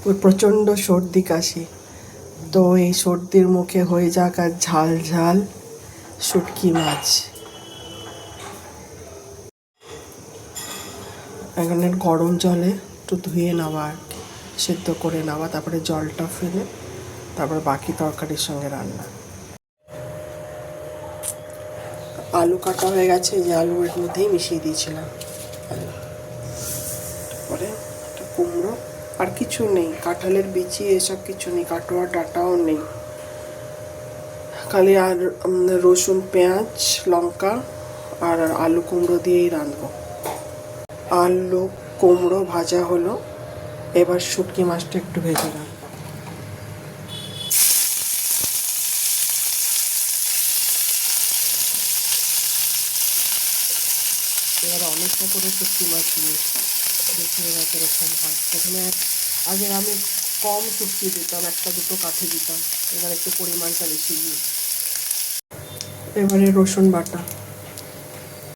ওই প্রচণ্ড সর্দি কাশি, তো এই সর্দির মুখে হয়ে যাক আর ঝাল ঝাল শুটকি মাছ। এখানে গরম জলে একটু ধুয়ে নেওয়া আর কি, সেদ্ধ করে নেওয়া, তারপরে জলটা ফেলে তারপর বাকি তরকারির সঙ্গে রান্না। আলু কাটা হয়ে গেছে, যে আলু এর মধ্যেই মিশিয়ে দিয়েছিলাম আলু। তারপরে একটা কুমড়ো, আর কিছু নেই, কাঁঠালের বিচি এসব কিছু নেই, কাটোয়া ডাটাও নেই, খালি আর রসুন পেঁয়াজ লঙ্কা আর আলু কুমড়ো দিয়েই রাঁধবো। আলু কুমড়ো ভাজা হলো, এবার শুটকি মাছটা একটু ভেজে রাখবো। এবার অনেকটা করে শুটকি মাছ নিয়ে দেখি এবার কীরকম হয়। প্রথমে আগে আমি কম শুটকি দিতাম, একটা দুটো কাঠি দিতাম, এবার একটু পরিমাণটা বেশি দিই। এবারে রসুন বাটা,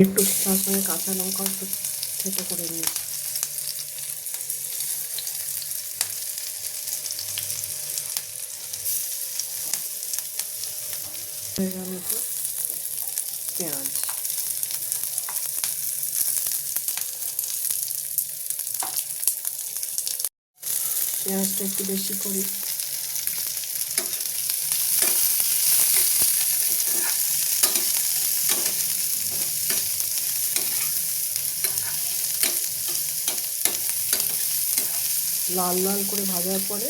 একটু তার সঙ্গে কাঁচা লঙ্কা একটু থেতো করে নিই। পেঁয়াজ, পেঁয়াজটা একটু বেশি করি, লাল লাল করে ভাজার পরে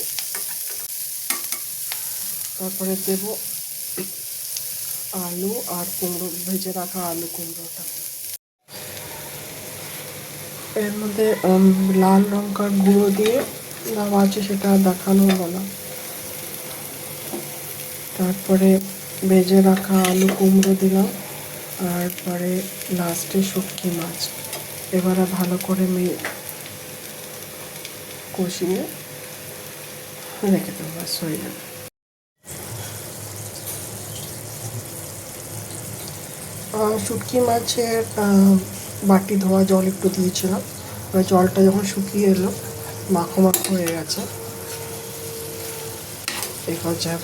তারপরে দেব আলু আর কুমড়ো, ভেজে রাখা আলু কুমড়োটা। এর মধ্যে লাল লঙ্কার গুঁড়ো দিয়ে দেওয়া আছে, সেটা দেখানো হলো না। তারপরে ভেজে রাখা আলু কুমড়ো দিলাম, তারপরে লাস্টে শুটকি মাছ। এবারে ভালো করে কষিয়ে রেখে দেবো, ব্যাস হয়ে যাবে। শুটকি মাছের বাটি ধোয়া জল একটু দিয়েছিলাম, এবার জলটা যখন শুকিয়ে এলো, মাখো মাখো হয়ে গেছে, এই পর্যায়ে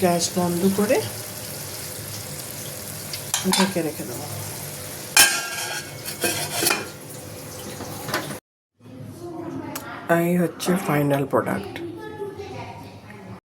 গ্যাস বন্ধ করে ঢেকে রেখে দেবো। এই হচ্ছে ফাইনাল প্রোডাক্ট।